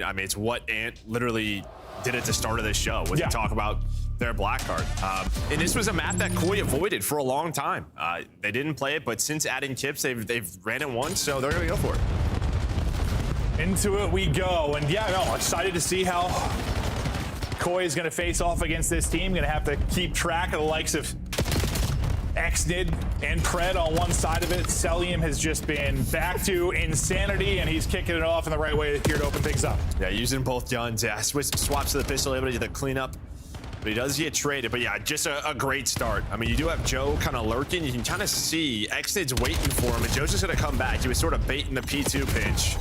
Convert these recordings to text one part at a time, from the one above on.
I mean, it's what Ant literally did at the start of this show when they talk about their black card. And this was a map that Koi avoided for a long time. They didn't play it, but since adding Kips, they've ran it once, so they're going to go for it. Into it we go. And yeah, no, excited to see how Koi is going to face off against this team. Going to have to keep track of the likes of Xnid and Pred on one side of it. Celium has just been back to insanity, and he's kicking it off in the right way here to open things up. Yeah, using both guns. Yeah, swaps to the pistol, able to do the cleanup. But he does get traded. But yeah, just a great start. I mean, you do have Joe kind of lurking. You can kind of see Xnid's waiting for him, and Joe's just going to come back. He was sort of baiting the P2 pinch.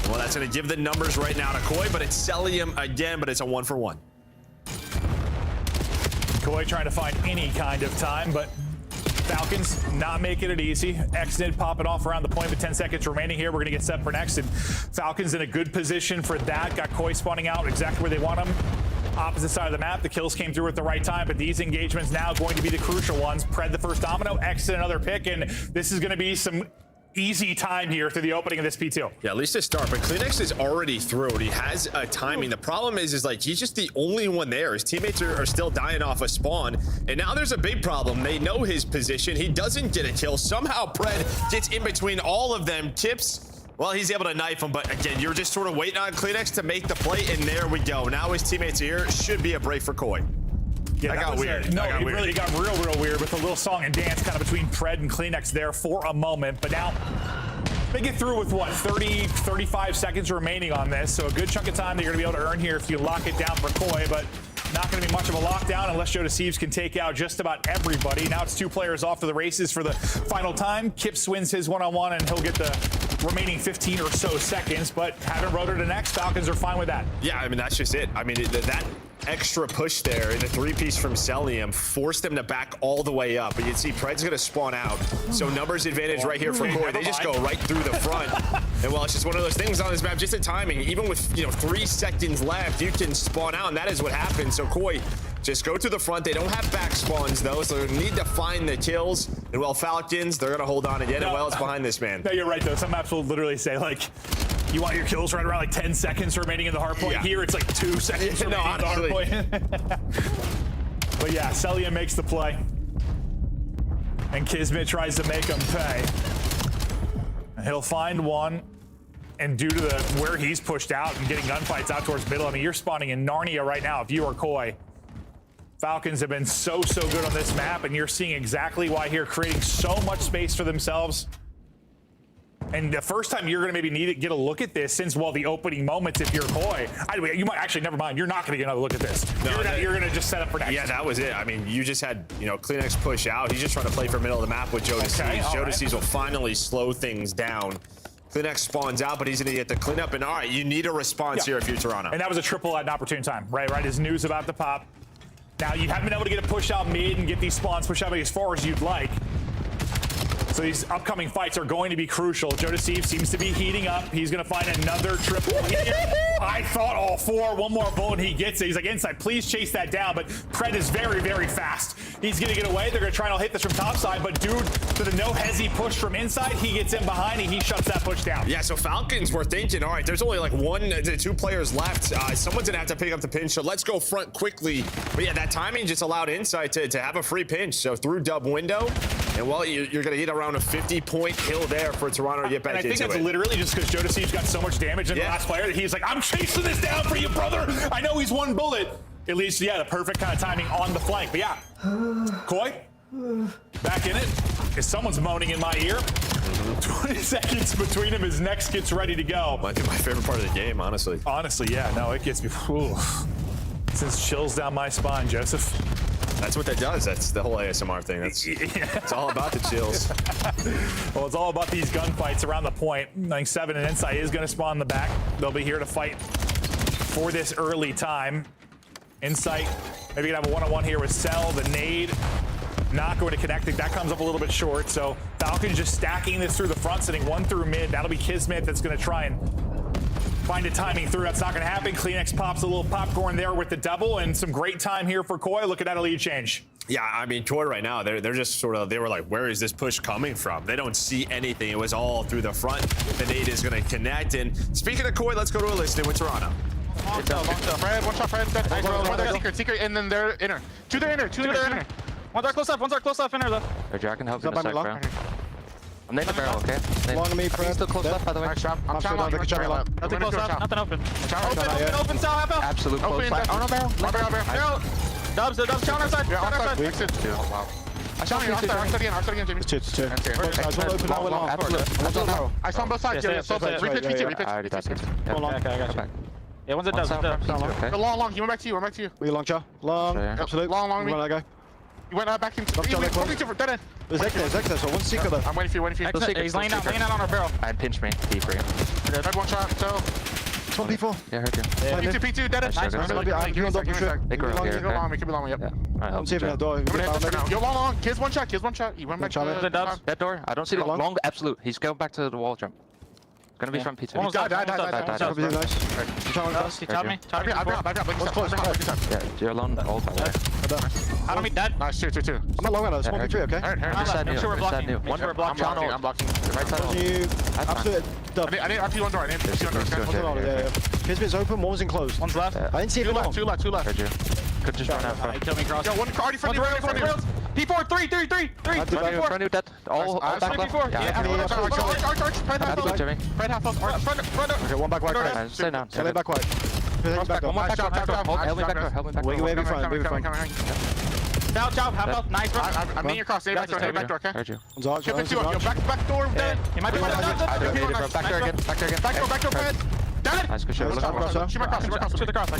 Well, that's going to give the numbers right now to Koi, but it's Celium again, but it's a 1-for-1. Koi trying to find any kind of time, but Falcons not making it easy. Xnid popping off around the point with 10 seconds remaining here. We're going to get set for next, and Falcons in a good position for that. Got Koi spawning out exactly where they want him. Opposite side of the map. The kills came through at the right time, but these engagements now going to be the crucial ones. Pred the first domino, Xnid another pick, and this is going to be some easy time here through the opening of this P2. Yeah, at least to start, but Kleenex is already through. He has a timing. The problem is like he's just the only one there. His teammates are still dying off a spawn, and now there's a big problem. They know his position. He doesn't get a kill. Somehow Pred gets in between all of them. Tips, well, he's able to knife him, but again, you're just sort of waiting on Kleenex to make the play, and there we go. Now his teammates here. Should be a break for Koi. Yeah, that got weird. No, it really got real weird with a little song and dance kind of between Pred and Kleenex there for a moment. But now they get through with, what, 35 seconds remaining on this. So a good chunk of time that you're going to be able to earn here if you lock it down for Koi. But not going to be much of a lockdown unless Joe Deceives can take out just about everybody. Now it's 2 players off to the races for the final time. Kips wins his one-on-one, and he'll get the remaining 15 or so seconds. But having rotor to next, Falcons are fine with that. Yeah, I mean, that's just it. I mean, that extra push there in the 3-piece from Celium forced them to back all the way up. But you can see Pred's going to spawn out. So numbers advantage right here for Koi. They just go right through the front. And well, it's just one of those things on this map, just the timing. Even with, 3 seconds left, you can spawn out, and that is what happens. So Koi just go to the front. They don't have back spawns, though, so they need to find the kills. And well, Falcons, they're going to hold on again. And well, it's behind this man. No, you're right, though. Some maps will literally say, like, you want your kills right around like 10 seconds remaining in the hard point. Here it's like 2 seconds remaining in the hard point. But yeah, Celium makes the play. And Kismet tries to make him pay. He'll find one. And due to where he's pushed out and getting gunfights out towards middle, I mean, you're spawning in Narnia right now if you are Koi. Falcons have been so good on this map, and you're seeing exactly why here, creating so much space for themselves. And the first time you're going to maybe need to get a look at this since, well, the opening moments if you're Koi. You might actually, never mind, you're not going to get another look at this. No, you're going to just set up for next. Yeah, that was it. I mean, you just had, Kleenex push out. He's just trying to play for middle of the map with Joe Deceives. Joe Deceives will finally slow things down. Kleenex spawns out, but he's going to get the cleanup. And all right, you need a response here if you're Toronto. And that was a triple at an opportune time, right? His news about the pop. Now, you haven't been able to get a push out mid and get these spawns pushed out as far as you'd like. So these upcoming fights are going to be crucial. Joe Deceives seems to be heating up. He's going to find another triple here. I thought all 4. One more bullet, he gets it. He's like, inside, please chase that down. But Pred is very fast. He's going to get away. They're going to try and hit this from top side. But dude, to the no-hesi push from inside, he gets in behind and he shuts that push down. Yeah, so Falcons were thinking, all right, there's only like 1 to 2 players left. Someone's going to have to pick up the pinch, so let's go front quickly. But yeah, that timing just allowed Insight to have a free pinch. So through dub window, and well, you're going to get around a 50-point kill there for Toronto to get back into it. I think that's literally just because Joe Deceives got so much damage in the last player that he's like, I'm chasing this down for you, brother. I know he's 1 bullet. At least, yeah, the perfect kind of timing on the flank. But yeah, Koi, back in it. If someone's moaning in my ear, 20 seconds between him, his next gets ready to go. Might be my favorite part of the game, honestly. Honestly, yeah, no, it gets me, sends chills down my spine, Joseph. That's what that does. That's the whole ASMR thing. It's all about the chills. Well, it's all about these gunfights around the point. I think 7 and Insight is going to spawn in the back. They'll be here to fight for this early time. Insight, maybe you can have a one-on-one here with Cell, the nade. Not going to connect. That comes up a little bit short. So Falcons just stacking this through the front, sending 1 through mid. That'll be Kismet that's going to try and find a timing through. That's not going to happen. Kleenex pops a little popcorn there with the double, and some great time here for Koi. Looking at a lead change. Yeah, I mean, Koi right now, they're just sort of, they were like, where is this push coming from? They don't see anything. It was all through the front. The nade is going to connect. And speaking of Koi, let's go to a listing with Toronto. Long shot, Fred. One shot, Fred. One there, secret, and then they're inner. Two there inner. One's our close left inner though. Hey, Jack can help you in a sec, bro. I'm nading the barrel, okay? Long to me, Fred. Still close left, by the way. Nice shot. I'm Nothing Nothing close left. Nothing open. Open, Sal, half out. Absolute close left. Oh, no, barrel. Dubs, challenge our side. Yeah, Challenge our outside. side. Exit. Oh, wow. I saw you outside again, Jamie. Two. That's Guys, one open, now we're long. Absolute. I saw him both sides. Yes, Repeat. I already tapped it. Okay, I got you. Yeah, one's a dubs. Okay. Long. He went back to you. We long, Chow. Long. Sure, yeah. Absolute. Long me. Where did I go? He went back in. Dead end. There's exit, so one secret though. I'm waiting for you. He's laying out on our barrel. And pinch me. D for you. Dead one shot. So. 24. Yeah, I heard you. P2, dead end. Nice, Nice. nice. Give me double trip. They grow here, okay? Keep it long, yep. Yeah. Alright, I'm saving that door. Yo, long. Kids one shot. He went back to The dubs. That door. I don't see the Long? long. Absolute. He's going back to the wall jump. Gonna be from P2. Almost died. Nice. He tapped me. Yeah, you're alone all time. Out of me, dead. Nice, two. I'm not long enough. Small P3, okay? Other side new. Make sure we're Other side blocking. new. Make sure we're blocking. I'm blocking. Right side. You That's fine. absolute dub. I need RP one door. Yeah. Kismet's open, one was enclosed. One's left. I didn't see it Two long. left. Heard you. Could just run out front. He killed me cross. Yo, one already front of rails. P4, 3. Front new dead. All back left. Absolute, Jimmy. Okay, one back wide. Stay down. Stay back wide. Back One more back door. Help me back door. Help me back door. Wavy front. Down, half out. Nice, bro. I'm near your cross. Back door, okay? Heard you. One's arch, Chip one's into it. Yo, arch. back door. He might be I don't need it, bro. Back door again. Back door, Fred. Down it. Nice, good shot. Shoot my cross. To the cross.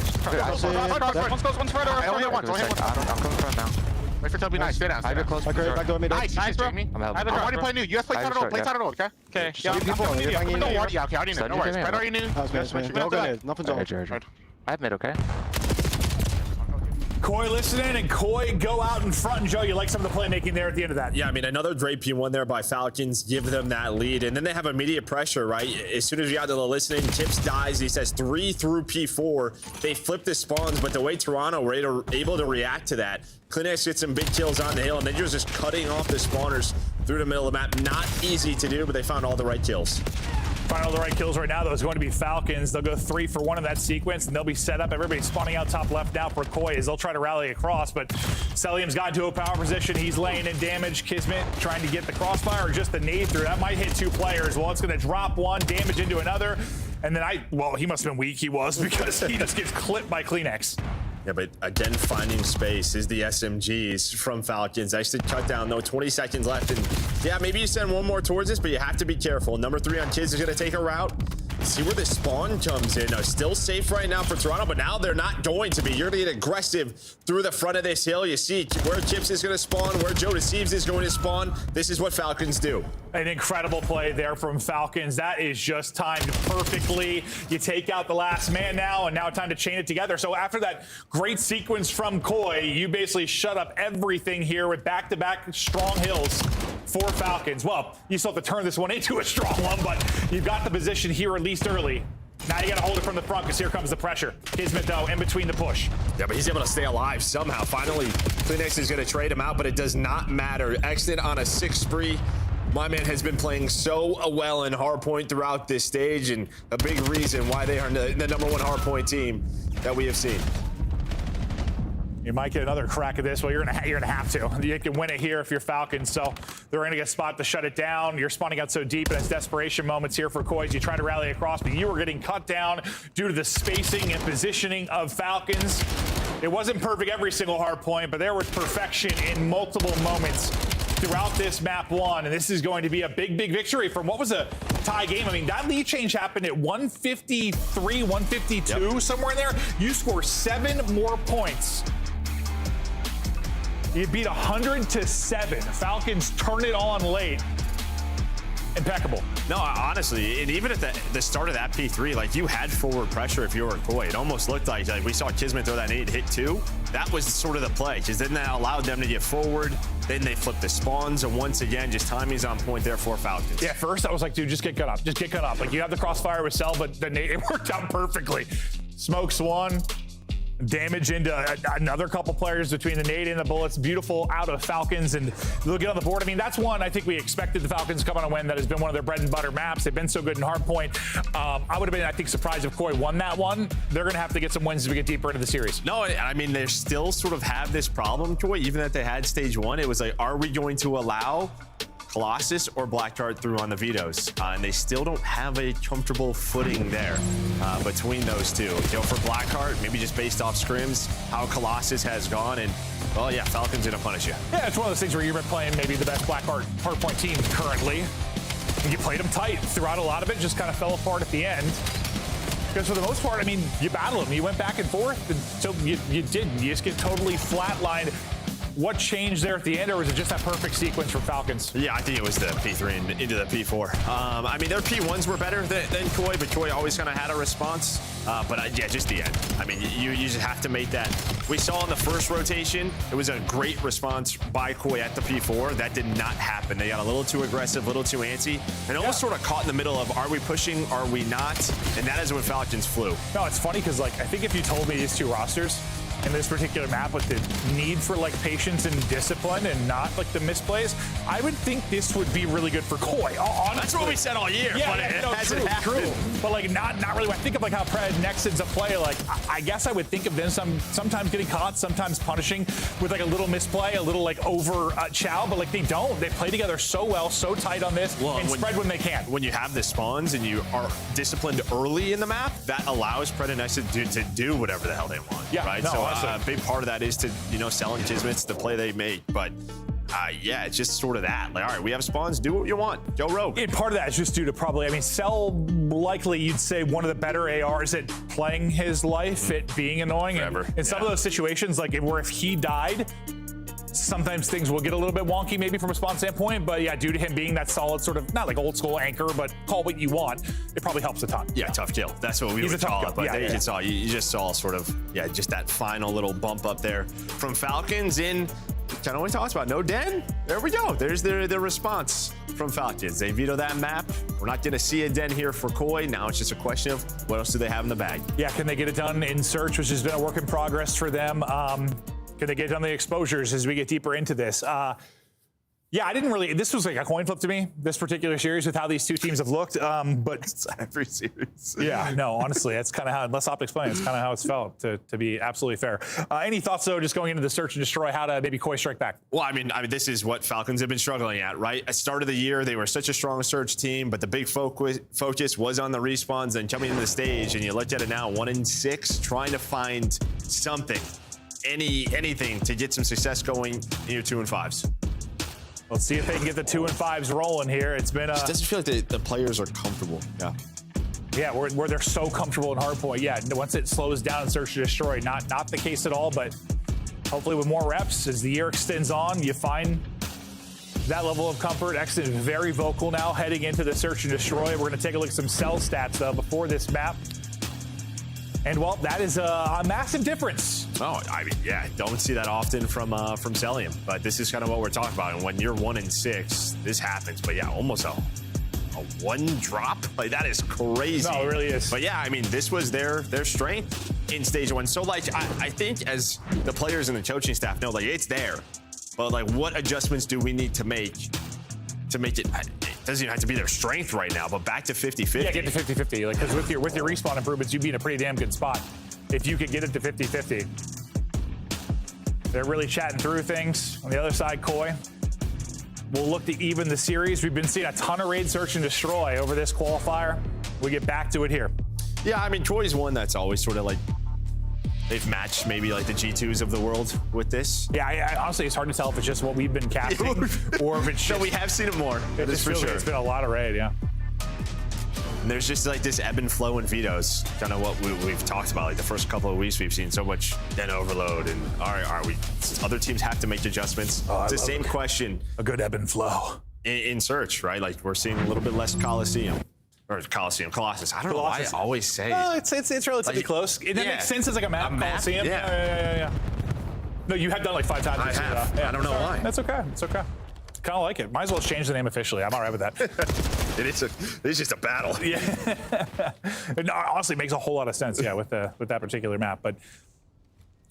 One's close, one's further. I only have one. I'm coming front now. Wait for Toby. Nice. Stay down. I have it close. Back door, mid. Nice, Nice, bro. Jamie. I'm I'm helping. already playing new. US play tight on old, okay? Okay. Yeah, I'm coming to you. I'm coming to you. Don't worry. Yeah, okay. I already know. No worries. Fred already knew. That's me. They're all going in. Nothing's on. Heard you. I have mid, okay? Koi listening, and Koi go out in front. And Joe, you like some of the playmaking there at the end of that? Yeah, I mean, another great P1 there by Falcons, give them that lead, and then they have immediate pressure, right? As soon as you got to the listening, Chips dies, he says 3 through P4. They flip the spawns, but the way Toronto were able to react to that, Kleenex gets some big kills on the hill, and then you're just cutting off the spawners through the middle of the map. Not easy to do, but they found all the right kills. Find all the right kills right now, though, is going to be Falcons. They'll go 3 for 1 in that sequence, and they'll be set up. Everybody's spawning out top left now for Koi as they'll try to rally across, but Celium's got into a power position. He's laying in damage. Kismet trying to get the crossfire or just the nade through. That might hit 2 players. Well, it's going to drop 1, damage into another, and then well, he must have been weak. He was, because he just gets clipped by Kleenex. Yeah, but again, finding space is the SMGs from Falcons. Nice to cut down, though. 20 seconds left. And yeah, maybe you send one more towards this, but you have to be careful. Number 3 on Kids is going to take a route. See where the spawn comes in. Still safe right now for Toronto, but now they're not going to be. You're going to get aggressive through the front of this hill. You see where Chips is going to spawn, where Joe Deceives is going to spawn. This is what Falcons do. An incredible play there from Falcons. That is just timed perfectly. You take out the last man now, and now time to chain it together. So after that great sequence from Koi, you basically shut up everything here with back-to-back strong hills for Falcons. Well, you still have to turn this one into a strong one, but you've got the position here at least early. Now you got to hold it from the front, because here comes the pressure. Kismet, though, in between the push. Yeah, but he's able to stay alive somehow. Finally, Kleenex is going to trade him out, but it does not matter. Exit on a 6 spree. My man has been playing so well in hardpoint throughout this stage, and a big reason why they are the number 1 hardpoint team that we have seen. You might get another crack at this. Well, you're gonna have to. You can win it here if you're Falcons. So they're gonna get a spot to shut it down. You're spawning out so deep, and it's desperation moments here for Koi as you try to rally across, but you were getting cut down due to the spacing and positioning of Falcons. It wasn't perfect every single hard point, but there was perfection in multiple moments throughout this map 1, and this is going to be a big victory from what was a tie game. I mean, that lead change happened at 153, 152, somewhere in there. You score 7 more points. You beat 100 to 7. Falcons turn it on late. impeccable. No, honestly, and even at the start of that P3, like you had forward pressure if you were Koi. It almost looked like we saw Kismet throw that nade, hit 2. That was sort of the play, because then that allowed them to get forward. Then they flipped the spawns, and once again, just timing's on point there for Falcons. Yeah, first I was like, dude, just get cut up. Just get cut up. Like, you have the crossfire with Cell, but the nade, it worked out perfectly. Smokes one. Damage into another couple players between the nade and the bullets. Beautiful out of Falcons, and look on the board. I mean, that's one I think we expected the Falcons to come on a win. That has been one of their bread and butter maps. They've been so good in hardpoint. I would have been, I think, surprised if Koi won that one. They're going to have to get some wins as we get deeper into the series. No, I mean, they still sort of have this problem, Koi. Even that they had stage 1, it was like, are we going to allow Colossus or Black Dart through on the vetoes? And they still don't have a comfortable footing there between those two. For Black Dart, maybe just based off scrims, how Colossus has gone, and well, yeah, Falcon's gonna punish you. Yeah, it's one of those things where you've been playing maybe the best Black Dart hardpoint team currently, and you played them tight throughout a lot of it. Just kind of fell apart at the end. Because for the most part, I mean, you battled them, you went back and forth, and so you didn't. You just get totally flatlined. What changed there at the end, or was it just that perfect sequence from Falcons? Yeah, I think it was the P3 and into the P4. I mean, their P1s were better than Koi, but Koi always kind of had a response. Yeah, just the end. I mean, you just have to make that. We saw in the first rotation, it was a great response by Koi at the P4. That did not happen. They got a little too aggressive, a little too antsy, and almost sort of caught in the middle of, are we pushing, are we not? And that is when Falcons flew. No, it's funny because, like, I think if you told me these two rosters in this particular map with the need for like patience and discipline and not like the misplays, I would think this would be really good for Koi. Honestly. That's what we said all year. Yeah, but it hasn't true. happened. But like not really. When I think of like how Pred Nexon's a player, like I guess I would think of them sometimes getting caught, sometimes punishing with like a little misplay, a little like over chow, but like they don't. They play together so well, so tight on this, and spread when they can. When you have the spawns and you are disciplined early in the map, that allows Pred and Nexon to do whatever the hell they want. Yeah, right. no, So a big part of that is to selling Kismet's the play they make, but. Yeah, it's just sort of that. Like, all right, we have spawns, do what you want. Go rogue. And part of that is just due to probably, I mean, Cell, likely you'd say one of the better ARs at playing his life, at being annoying. Forever. And in some of those situations, like where if he died, sometimes things will get a little bit wonky maybe from a spawn standpoint, but yeah, due to him being that solid sort of, not like old school anchor, but call what you want, it probably helps a ton. Yeah, tough kill. That's what we would call it. But you just saw sort of, just that final little bump up there from Falcons in. Kind of what we talked about. No den. There we go. There's their response from Falcons. They veto that map. We're not going to see a den here for Koi. Now it's just a question of what else do they have in the bag. Yeah, can they get it done in Search, which has been a work in progress for them? Can they get it on the exposures as we get deeper into this? Yeah, I didn't really. This was like a coin flip to me, this particular series, with how these two teams have looked. But it's every series. Yeah, no, honestly, that's kind of how, unless Optics playing, it's kind of how it's felt, to be absolutely fair. Any thoughts, though, just going into the Search and Destroy, how to maybe Koi strike back? Well, I mean, this is what Falcons have been struggling at, right? At the start of the year, they were such a strong Search team, but the big focus was on the respawns and coming into the stage, and you looked at it now, 1-6, trying to find something, anything to get some success going in your 2-5s. Let's see if they can get the 2-5s rolling here. It's been It doesn't feel like the players are comfortable. Yeah, where they're so comfortable in hardpoint. Yeah, once it slows down in Search to Destroy, not the case at all, but hopefully with more reps, as the year extends on, you find that level of comfort. Exton is very vocal now heading into the Search and Destroy. We're going to take a look at some Cell stats, though, before this map. And, well, that is a massive difference. Oh, I mean, yeah, don't see that often from Celium, but this is kind of what we're talking about. And when you're 1-6, this happens. But yeah, almost a one drop. Like, that is crazy. No, it really is. But yeah, I mean, this was their strength in stage 1. So like, I think as the players and the coaching staff know, like, it's there. But like, what adjustments do we need to make it? It doesn't even have to be their strength right now, but back to 50-50. Yeah, get to 50-50. Like, because with your respawn improvements, you'd be in a pretty damn good spot if you could get it to 50-50. They're really chatting through things. On the other side, Koi will look to even the series. We've been seeing a ton of raid Search and Destroy over this qualifier. We get back to it here. Yeah, I mean, Koi's one that's always sort of like, they've matched maybe like the G2s of the world with this. Yeah, I honestly, it's hard to tell if it's just what we've been casting or if it's just... No, we have seen it more. That is for sure. It's been a lot of raid, yeah. And there's just like this ebb and flow in vetoes, kind of what we've talked about. Like the first couple of weeks, we've seen so much den overload, and all right, other teams have to make adjustments. It's the same question. A good ebb and flow. in search, right? Like we're seeing a little bit less Colosseum. Or Colossus. I don't know why I always say Oh, it's relatively like, close. It makes sense as like a map. Colosseum. Yeah. No, you have done like 5 times. I have. I don't know why. That's okay. It's okay. Kind of like it. Might as well change the name officially. I'm all right with that. It's just a battle. Yeah. No, honestly, it makes a whole lot of sense. Yeah, with that particular map. But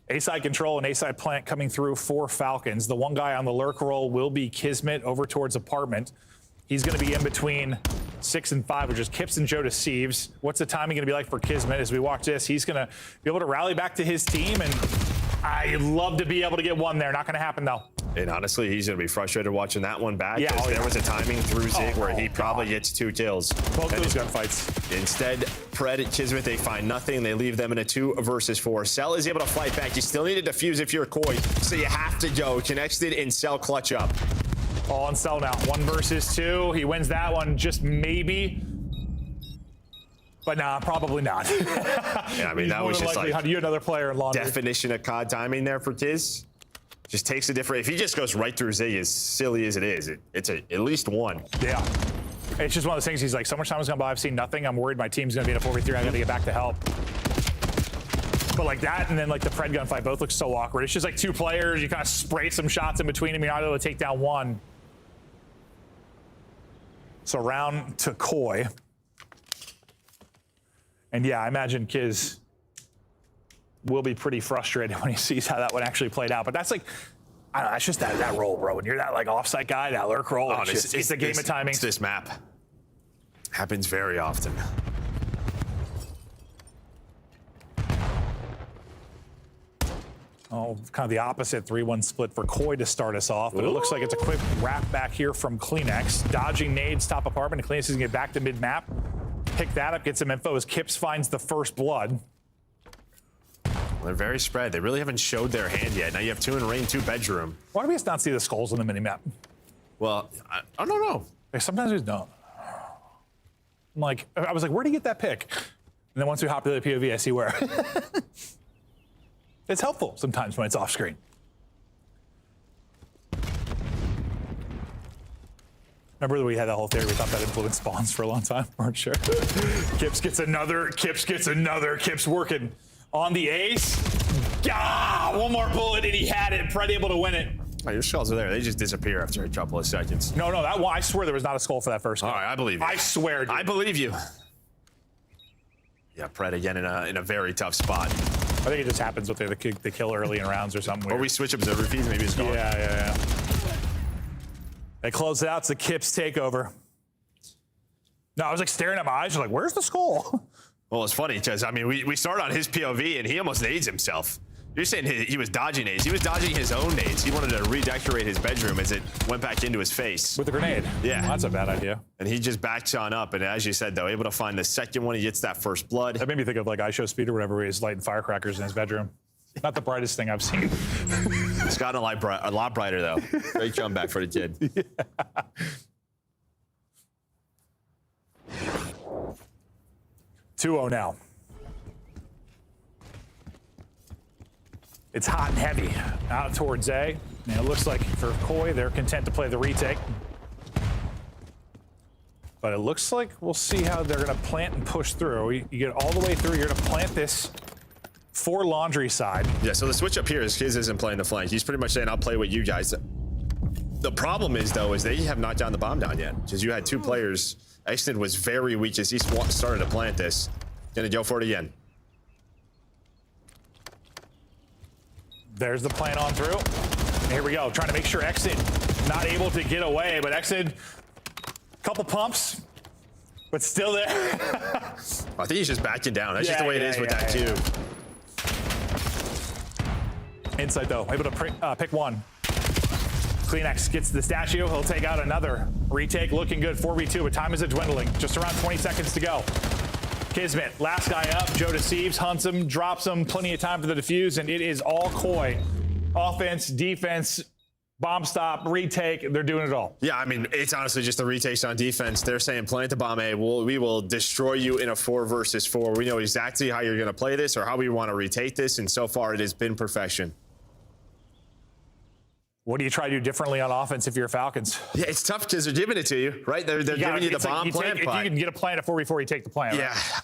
A-side control and A-side plant coming through for Falcons. The one guy on the lurk roll will be Kismet over towards apartment. He's going to be in between 6 and 5, which is Kips and Joe Deceives. What's the timing going to be like for Kismet as we watch this? He's going to be able to rally back to his team, and I'd love to be able to get one there. Not going to happen, though. And honestly, he's going to be frustrated watching that one back. Yeah, There was a timing through Zig where he probably gets 2 kills. Both those gunfights. Instead, Pred and Kismet, they find nothing. They leave them in a 2 versus 4. Cell is able to fight back. You still need to defuse if you're Koi, so you have to go. Connected and Cell clutch up. All on Cell now. 1 versus 2. He wins that one, just maybe. But nah, probably not. Yeah, I mean, that was just like you another player in laundry. definition of COD timing there for Tiz. Just takes a different. If he just goes right through Zig, as silly as it is, it's at least 1. Yeah. It's just one of those things. He's like, so much time has gone by. I've seen nothing. I'm worried my team's going to be in a 4v3. I got to get back to help. But like that, and then like the Pred gunfight both look so awkward. It's just like 2 players. You kind of spray some shots in between them. You're not able to take down one. So round to Koi. And yeah, I imagine Kiz will be pretty frustrated when he sees how that one actually played out. But that's like, I don't know, that's just that role, bro. When you're that like offsite guy, that lurk role, it's the game of timing. It's this map. Happens very often. Oh, kind of the opposite 3-1 split for Koi to start us off, but it looks like it's a quick wrap back here from Kleenex. Dodging nades, top apartment, and Kleenex is gonna get back to mid-map. Pick that up, get some info as Kips finds the first blood. They're very spread. They really haven't showed their hand yet. Now you have 2 in rain, 2 bedroom. Why do we just not see the skulls on the mini-map? Well, I don't know. Like, sometimes we don't. I'm like, I was like, where'd he get that pick? And then once we hop to the POV, I see where. It's helpful sometimes when it's off screen. Remember that we had that whole theory, we thought that influenced spawns for a long time? Weren't sure. Kips gets another, Kips working on the ace. Ah, 1 more bullet and he had it. Pred able to win it. Oh, your skulls are there. They just disappear after a couple of seconds. No, that one, I swear there was not a skull for that first one. All right, I believe you. I swear, dude. I believe you. Yeah, Pred again in a very tough spot. I think it just happens with the kill early in rounds or something weird. Or we switch observer feeds, maybe it's gone. Yeah. They close it out. It's the Kips takeover. No, I was like staring at my eyes. Like, where's the skull? Well, it's funny because, I mean, we start on his POV and he almost nades himself. You're saying he was dodging nades. He was dodging his own nades. He wanted to redecorate his bedroom as it went back into his face. With a grenade. Yeah. Well, that's a bad idea. And he just backs on up. And as you said, though, able to find the second one. He gets that first blood. That made me think of like iShow Speed or whatever, where he's lighting firecrackers in his bedroom. Not the brightest thing I've seen. It's gotten a lot brighter, though. Great comeback for the kid. Yeah. 2-0 now. It's hot and heavy out towards A. And it looks like for Koi, they're content to play the retake. But it looks like we'll see how they're going to plant and push through. You get all the way through. You're going to plant this for laundry side. Yeah, so the switch up here is Kiz isn't playing the flank. He's pretty much saying, I'll play with you guys. The problem is, though, is they have not gotten the bomb down yet. Because you had 2 players. Exton was very weak as he started to plant this. Gonna go for it again. There's the plant on through. And here we go, trying to make sure Exton not able to get away, but Exton, couple pumps, but still there. I think he's just backing down. That's just the way it is with that cube. Insight, though, able to pick one. Kleenex gets the statue. He'll take out another retake. Looking good, 4v2, but time is dwindling. Just around 20 seconds to go. Kismet, last guy up. Joe Deceives, hunts him, drops him. Plenty of time for the defuse, and it is all Koi. Offense, defense, bomb stop, retake. They're doing it all. Yeah, I mean, it's honestly just the retakes on defense. They're saying plant the bomb A. We will destroy you in a 4 versus 4. We know exactly how you're going to play this or how we want to retake this, and so far it has been perfection. What do you try to do differently on offense if you're Falcons? Yeah, it's tough because they're giving it to you, right? They're giving you the bomb plant. If you can get a plant before you take the plant. Yeah. Right?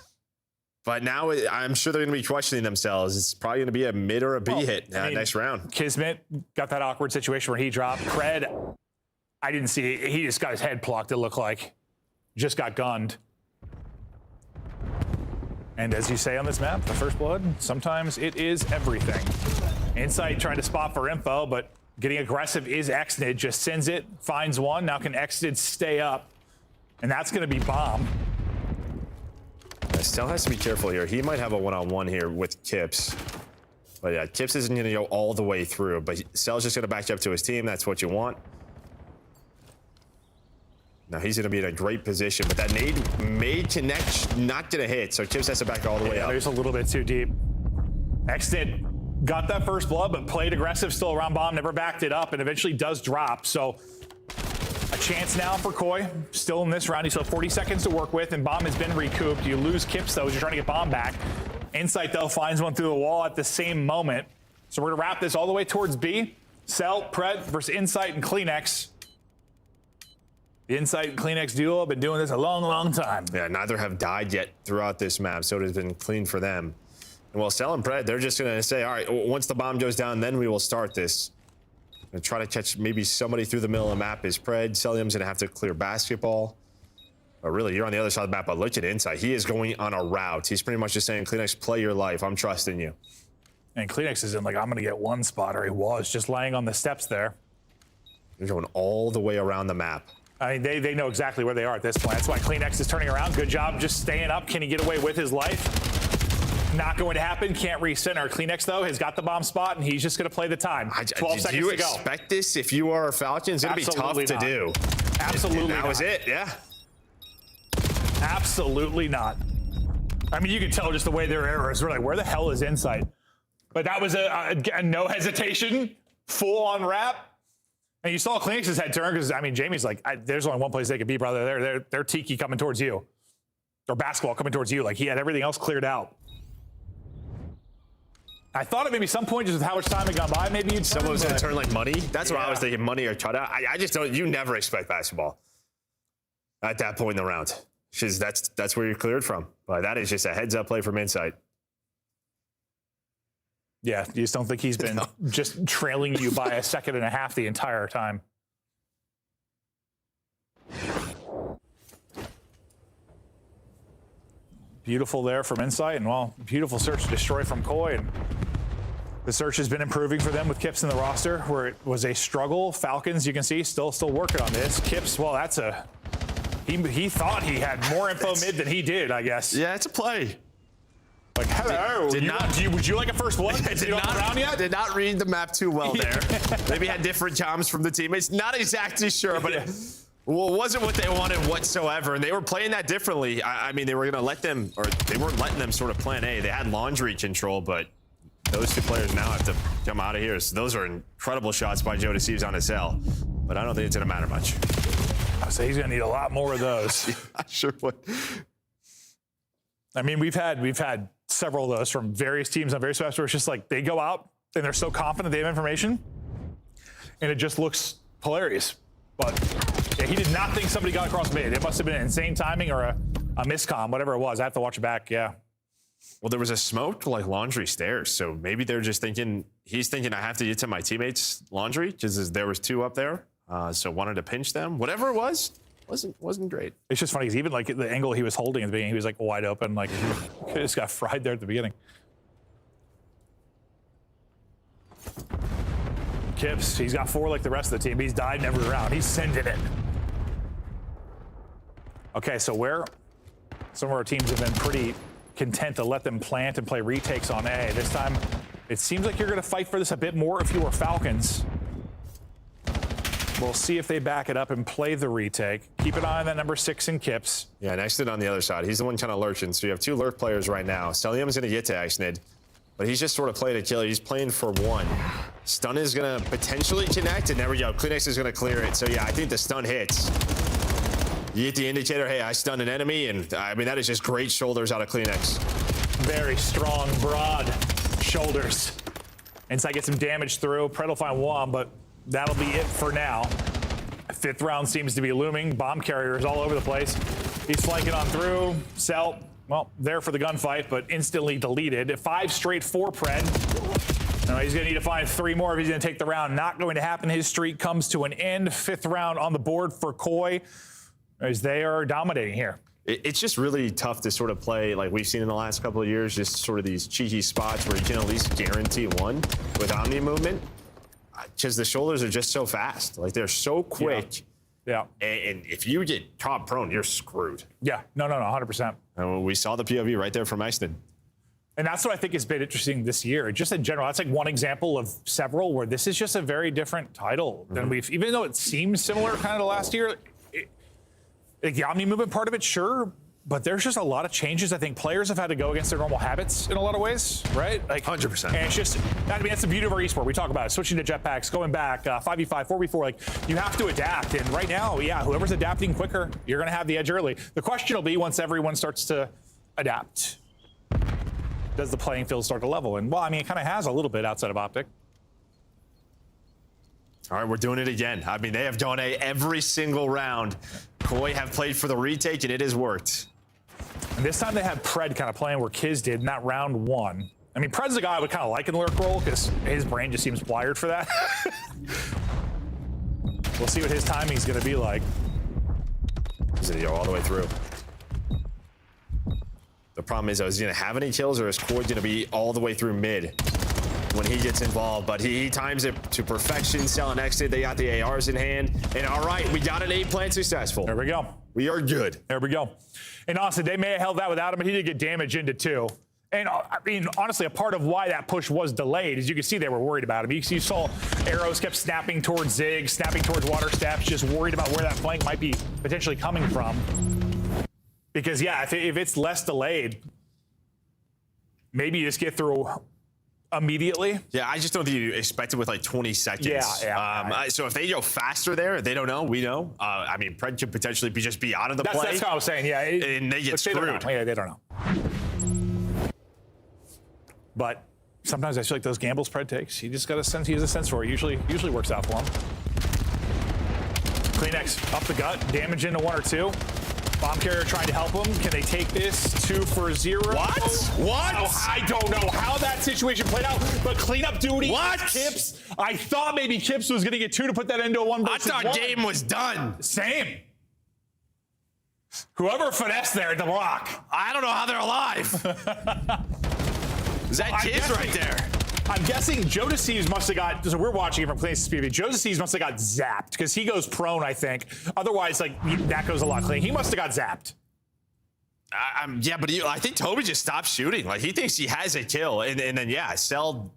But now I'm sure they're going to be questioning themselves. It's probably going to be a mid or a B hit next round. Kismet got that awkward situation where he dropped. Cred, I didn't see it. He just got his head plucked, it looked like. Just got gunned. And as you say on this map, the first blood, sometimes it is everything. Insight trying to spot for info, but getting aggressive is Exnid. Just sends it, finds one. Now can Exnid stay up? And that's going to be bomb. Still has to be careful here. He might have a one-on-one here with Kips. But yeah, Kips isn't going to go all the way through. But Cell's just going to back you up to his team. That's what you want. Now he's going to be in a great position. But that nade may connect, not going to hit. So Kips has to back all the way up. There's a little bit too deep. Exnid got that first blood, but played aggressive still around bomb. Never backed it up and eventually does drop. So a chance now for Koi, still in this round. He still has 40 seconds to work with, and bomb has been recouped. You lose Kips, though, as you're trying to get bomb back. Insight, though, finds one through the wall at the same moment. So we're going to wrap this all the way towards B. Cell, Pred versus Insight and Kleenex. The Insight and Kleenex duo have been doing this a long, long time. Yeah, neither have died yet throughout this map, so it has been clean for them. And well, Cell and Pred, they're just going to say, all right, once the bomb goes down, then we will start this. And try to catch maybe somebody through the middle of the map is Pred. Celium's gonna have to clear basketball. But really, you're on the other side of the map. But look at Insight. He is going on a route. He's pretty much just saying, Kleenex, play your life. I'm trusting you. And Kleenex isn't like, I'm gonna get one spot, or he was just laying on the steps there. They're going all the way around the map. I mean, they know exactly where they are at this point. That's why Kleenex is turning around. Good job just staying up. Can he get away with his life? Not going to happen. Can't recenter. Kleenex, though, has got the bomb spot, and he's just going to play the time. 12 seconds to go. Do you expect this if you are Falcons? It's going to be tough to do. Absolutely not. That was it, yeah. Absolutely not. I mean, you can tell just the way their errors. We're like, where the hell is Insight? But that was a no hesitation, full-on wrap. And you saw Kleenex's head turn because, I mean, Jamie's like, there's only one place they could be, brother. They're Tiki coming towards you. Or basketball coming towards you. Like, he had everything else cleared out. I thought at maybe some point, just with how much time had gone by, maybe you'd someone was going to turn like money. That's what I was thinking, money or Chada. I just don't. You never expect basketball at that point in the round, because that's where you're cleared from. But that is just a heads-up play from Insight. Yeah, you just don't think he's been just trailing you by a second and a half the entire time. Beautiful there from Insight, and well, beautiful search to destroy from Koi. And the search has been improving for them with Kips in the roster, where it was a struggle. Falcons, you can see, still working on this. Kips, well, that's a he thought he had more info mid than he did, I guess. Yeah, it's a play. Like, hello, would you like a first blood? Did not read the map too well there. Maybe had different jobs from the teammates. Not exactly sure, but it wasn't what they wanted whatsoever. And they were playing that differently. I mean, they were going to let them, or they weren't letting them sort of plan A. They had laundry control, but those two players now have to come out of here. So those are incredible shots by Joe Deceives on his L. But I don't think it's going to matter much. I say he's going to need a lot more of those. I sure would. I mean, we've had several of those from various teams on various maps where it's just like they go out and they're so confident they have information, and it just looks hilarious. But yeah, he did not think somebody got across mid. It must have been insane timing or a miscomm, whatever it was. I have to watch it back. Yeah. Well, there was a smoked like laundry stairs, so maybe they're just thinking he's thinking I have to get to my teammates' laundry because there was two up there, so wanted to pinch them. Whatever it was. Wasn't great. It's just funny because even like the angle he was holding at the beginning, he was like wide open, like he just got fried there at the beginning. Kips, he's got 4 like the rest of the team. He's died in every round. He's sending it. Okay, so where some of our teams have been pretty content to let them plant and play retakes on A. This time, it seems like you're going to fight for this a bit more if you were Falcons. We'll see if they back it up and play the retake. Keep an eye on that number 6 in Kips. Yeah, and Exnid on the other side. He's the one kind of lurching. So you have 2 lurk players right now. Celium's going to get to Exnid, but he's just sort of playing a killer. He's playing for 1. Stun is going to potentially connect, and there we go. Kleenex is going to clear it. So yeah, I think the stun hits. You get the indicator, hey, I stunned an enemy, and I mean, that is just great shoulders out of Kleenex. Very strong, broad shoulders. Insight gets some damage through. Pred will find one, but that'll be it for now. Fifth round seems to be looming. Bomb carriers all over the place. He's flanking on through. Cell, well, there for the gunfight, but instantly deleted. 5 straight for Pred. Now he's going to need to find 3 more if he's going to take the round. Not going to happen. His streak comes to an end. 5th round on the board for Koi as they are dominating here. It's just really tough to sort of play like we've seen in the last couple of years, just sort of these cheeky spots where you can at least guarantee one with Omni movement, because the shoulders are just so fast. Like, they're so quick. Yeah. And if you get caught prone, you're screwed. Yeah. No, 100%. And we saw the POV right there from Exton. And that's what I think has been interesting this year. Just in general, that's like one example of several where this is just a very different title than we've, even though it seems similar kind of to last year. Like the Omni movement part of it, sure, but there's just a lot of changes. I think players have had to go against their normal habits in a lot of ways, right? Like 100%. And it's just, I mean, that's the beauty of our esport. We talk about it, switching to jetpacks, going back, 5v5, 4v4. Like, you have to adapt. And right now, yeah, whoever's adapting quicker, you're going to have the edge early. The question will be once everyone starts to adapt, does the playing field start to level? And well, I mean, it kind of has a little bit outside of Optic. All right, we're doing it again. I mean, they have done every single round. Koi have played for the retake, and it has worked. And this time they had Pred kind of playing where Kiz did in that round 1. I mean, Pred's the guy I would kind of like in the lurk role because his brain just seems wired for that. We'll see what his timing's going to be like. He's going to go all the way through. The problem is, is he going to have any kills, or is Koi going to be all the way through mid when he gets involved? But he times it to perfection. Cell and Exit, they got the ARs in hand. And all right, we got an A plant successful. There we go. We are good. There we go. And honestly, they may have held that without him, but he did get damage into 2. And I mean, honestly, a part of why that push was delayed is you can see they were worried about him. You saw arrows kept snapping towards Zig, snapping towards water steps, just worried about where that flank might be potentially coming from. Because, yeah, if it's less delayed, maybe you just get through immediately. Yeah, I just don't think you expect it with like 20 seconds. Yeah. So if they go faster there, they don't know. We know. I mean, Pred could potentially just be out of the play. That's what I was saying. Yeah, and they get screwed. They don't know. But sometimes I feel like those gambles Pred takes, he just got a sense. He has a sense for it. Usually works out for him. Kleenex up the gut, damage into 1 or 2. Bomb carrier trying to help him. Can they take this? 2 for 0. What? Oh, I don't know how that situation played out, but cleanup duty. What? Kips. I thought maybe Kips was going to get 2 to put that into a 1 versus 1. I thought game was done. Same. Whoever finessed there at the block. I don't know how they're alive. Is that Kids right there? I'm guessing Joe DeCeves must have got, so we're watching it from Clean's PV. Joe DeCeves must have got zapped because he goes prone, I think. Otherwise, like, that goes a lot clean. He must have got zapped. Yeah, but I think Toby just stopped shooting. Like, he thinks he has a kill. And then, yeah, Cell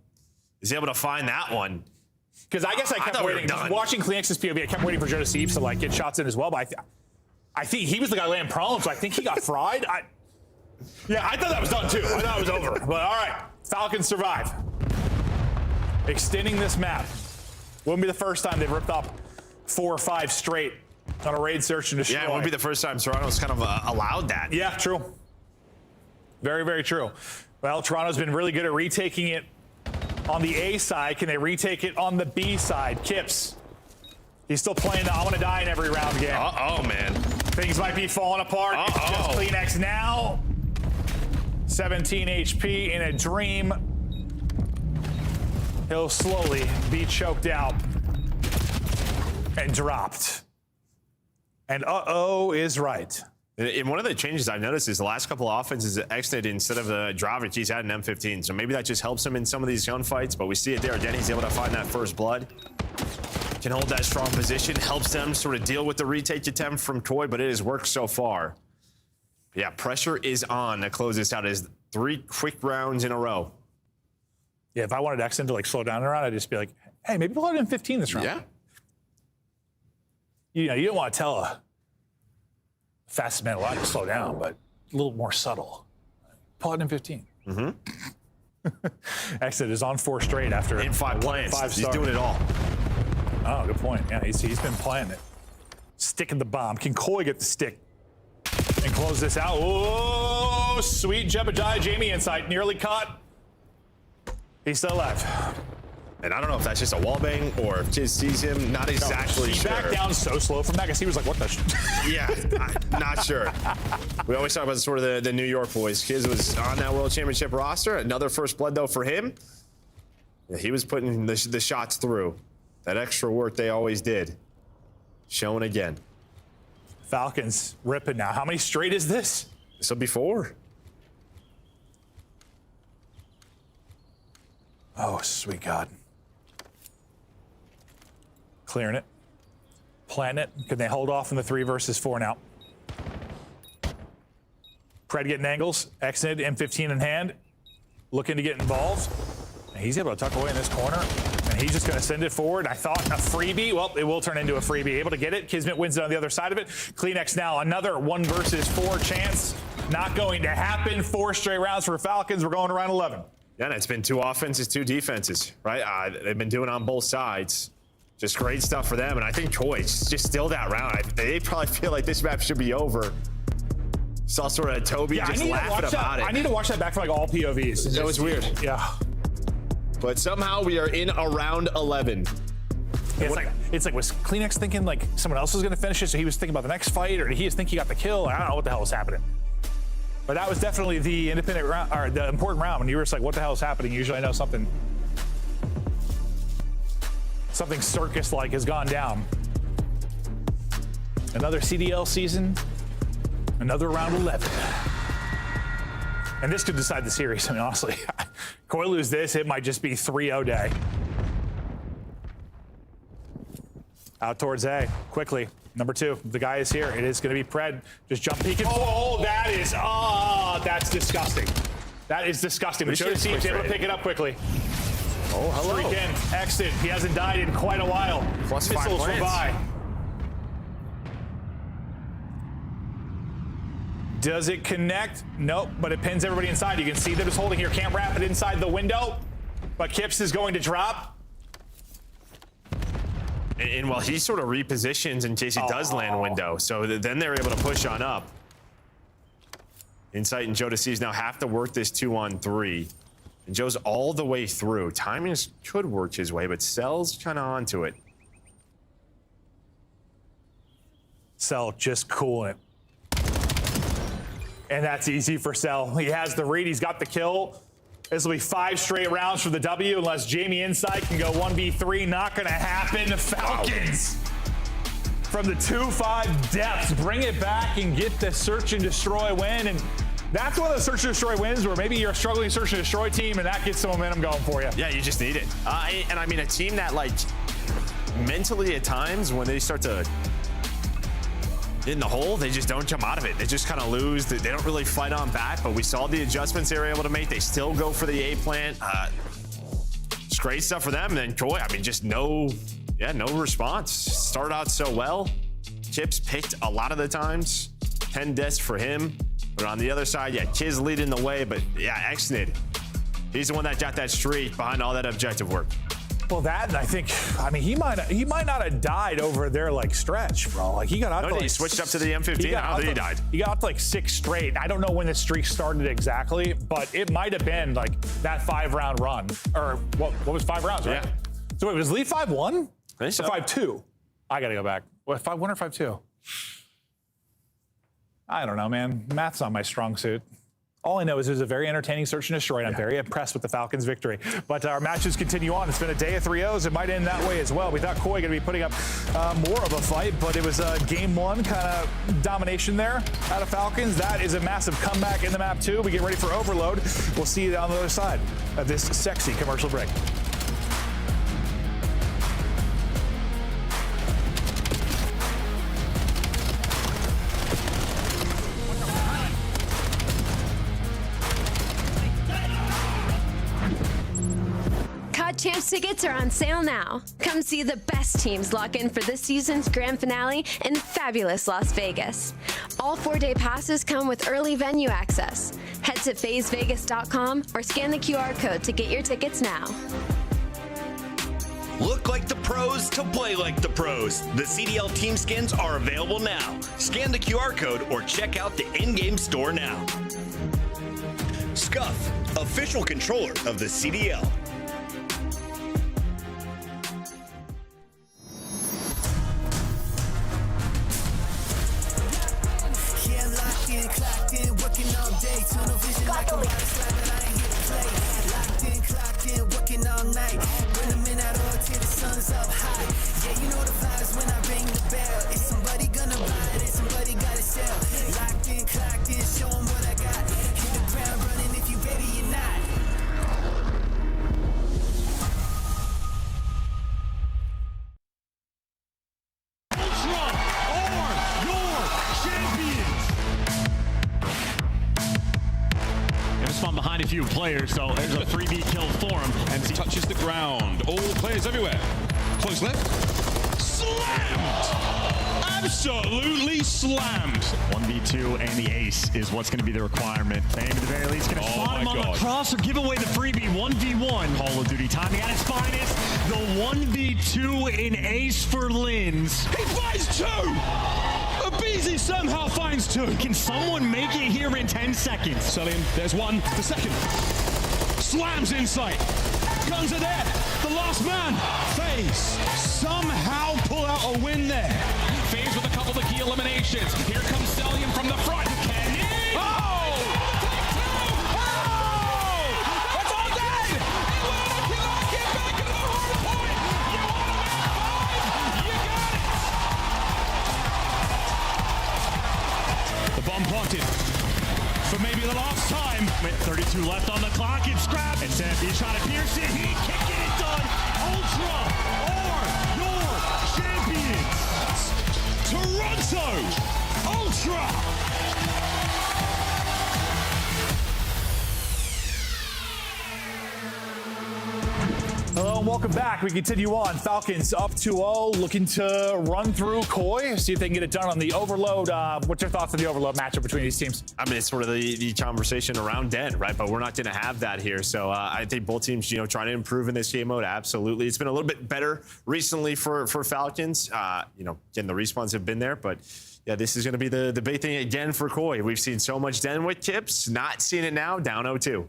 is able to find that one. Because I guess I kept waiting. Just watching Clean's PV, I kept waiting for Joe DeCeves to, like, get shots in as well. But I think he was the guy laying prone, so I think he got fried. I thought that was done, too. I thought it was over. But, all right, Falcons survive. Extending this map. Wouldn't be the first time they've ripped up 4 or 5 straight on a raid search and destroy. Yeah, it wouldn't be the first time Toronto's kind of allowed that. Yeah, true. Very, very true. Well, Toronto's been really good at retaking it on the A side. Can they retake it on the B side? Kips. He's still playing the I want to die in every round game. Uh-oh, man. Things might be falling apart. It's just Kleenex now. 17 HP in a dream. He'll slowly be choked out and dropped. And uh-oh is right. And one of the changes I've noticed is the last couple of offenses that Exnid, instead of the Dravic, he's had an M15. So maybe that just helps him in some of these gunfights. But we see it there again. He's able to find that first blood. Can hold that strong position. Helps them sort of deal with the retake attempt from Koi, but it has worked so far. Yeah, pressure is on to close this out. It is 3 quick rounds in a row. Yeah, if I wanted Exton to like slow down around, I'd just be like, hey, maybe pull it in 15 this round. Yeah. You know, you don't want to tell a fastest man alive to slow down, but a little more subtle. Pull it in 15. Exit is on 4 straight after in 5 plants. 5 He's doing it all. Oh, good point. Yeah, he's been playing it. Sticking the bomb. Can Koi get the stick and close this out? Oh, sweet Jebediah Jamie insight. Nearly caught. He's still alive. And I don't know if that's just a wallbang or if Kiz sees him. Not exactly He sure. backed down so slow from that because he was like, what the Yeah, I'm not sure. We always talk about sort of the New York boys. Kiz was on that World Championship roster. Another first blood, though, for him. Yeah, he was putting the shots through. That extra work they always did. Showing again. Falcons ripping now. How many straight is this? This will be 4. Oh, sweet God. Clearing it. Planting it. Can they hold off in the 3 versus 4 now? Pred getting angles. Exit M15 in hand. Looking to get involved. And he's able to tuck away in this corner. And he's just going to send it forward. I thought a freebie. Well, it will turn into a freebie. Able to get it. Kismet wins it on the other side of it. Kleenex now. Another 1 versus 4 chance. Not going to happen. 4 straight rounds for Falcons. We're going to round 11. Yeah, and it's been 2 offenses, 2 defenses, right? They've been doing it on both sides. Just great stuff for them. And I think Toys just still that round. They probably feel like this map should be over. Saw sort of Toby just laughing about it. I need to watch that back for like all POVs. That was weird. Yeah. But somehow we are in around 11. It's like was Kleenex thinking like someone else was going to finish it, so he was thinking about the next fight, or did he just think he got the kill? I don't know what the hell was happening. But that was definitely the independent round, or the important round, when you were just like, what the hell is happening? Usually I know something circus-like has gone down. Another CDL season, another round 11. And this could decide the series, I mean, honestly. Koi lose this, it might just be 3-0 day. Out towards A, quickly. Number 2, the guy is here. It is going to be Pred. Just jump peeking. Oh, that's disgusting. That is disgusting. But Joe seems able to pick it up quickly. Oh, hello. Streak in, exit. He hasn't died in quite a while. Plus 5 Missiles plants. by. Does it connect? Nope, but it pins everybody inside. You can see that it's holding here. Can't wrap it inside the window, but Kips is going to drop. And while he sort of repositions in case he does land window, so then they're able to push on up. Insight and Joe DeCease now have to work this 2-on-3. And Joe's all the way through. Timing could work his way, but Cell's kind of onto it. Cell just cooling it. And that's easy for Cell. He has the read, he's got the kill. This will be 5 straight rounds for the W unless Jamie Insight can go 1v3. Not gonna happen. Falcons from the 2-5 depths bring it back and get the search and destroy win. And that's one of the search and destroy wins where maybe you're a struggling search and destroy team and that gets some momentum going for you. Yeah, you just need it. And I mean, a team that like mentally at times when they start to in the hole, they just don't jump out of it. They just kind of lose. They don't really fight on back, but we saw the adjustments they were able to make. They still go for the A plant. It's great stuff for them. And then Koi, I mean, just no response. Started out so well. Chips picked a lot of the times. 10 deaths for him. But on the other side, yeah, Kiz leading the way, but yeah, Xnid. He's the one that got that streak behind all that objective work. Well, that, and I think, I mean, he might not have died over their like stretch, bro. Like he got out. No, he switched up to the M15. I don't think he died. He got up to like 6 straight. I don't know when the streak started exactly, but it might have been like that 5-round run, or what was 5 rounds, right? Yeah. So it was lead 5-1 think so. or 5-2. I gotta go back. What, 5-1 or 5-2? I don't know, man. Math's not my strong suit. All I know is it was a very entertaining search and destroy, and I'm very impressed with the Falcons' victory. But our matches continue on. It's been a day of 3-0s. It might end that way as well. We thought Koi going to be putting up more of a fight, but it was a game 1 kind of domination there out of Falcons. That is a massive comeback in the map 2. We get ready for Overload. We'll see you on the other side of this sexy commercial break. Champs tickets are on sale now. Come see the best teams lock in for this season's grand finale in fabulous Las Vegas. All 4-day passes come with early venue access. Head to phasevegas.com or scan the QR code to get your tickets now. Look like the pros to play like the pros. The CDL team skins are available now. Scan the QR code or check out the in-game store now. Scuff, official controller of the CDL. Behind a few players, so there's a 3v kill for him. And he touches the ground. All players everywhere. Close left. Slammed! Absolutely slammed. 1v2 and the ace is what's going to be the requirement. Fame at the very least going to spot him on the cross or give away the freebie. 1v1. Call of Duty timing at its finest. The 1v2 in ace for Lins. He finds two! Abizi somehow finds two. Can someone make it here in 10 seconds? Selim, there's one. The second. Slams in sight. Guns are there. The last man. FaZe somehow pull out a win there. FaZe with a couple of key eliminations. Here comes Selim from the front. Can he? Oh! It's all dead! Atlanta cannot get back into the hard point. You want to make 5? You got it! The bomb planted for maybe the last time. With 32 left on the clock, it's grabbed. And Sam trying to pierce it. He can get it done. Ultra are your champions. Toronto Ultra. Hello and welcome back. We continue on. Falcons up 2-0, looking to run through Koi, see if they can get it done on the Overload. What's your thoughts on the Overload matchup between these teams? I mean, it's sort of the conversation around Den, right? But we're not going to have that here. So I think both teams, trying to improve in this game mode. Absolutely. It's been a little bit better recently for Falcons. Again, the respawns have been there, but yeah, this is going to be the big thing again for Koi. We've seen so much Den with tips, not seeing it now, down 0-2.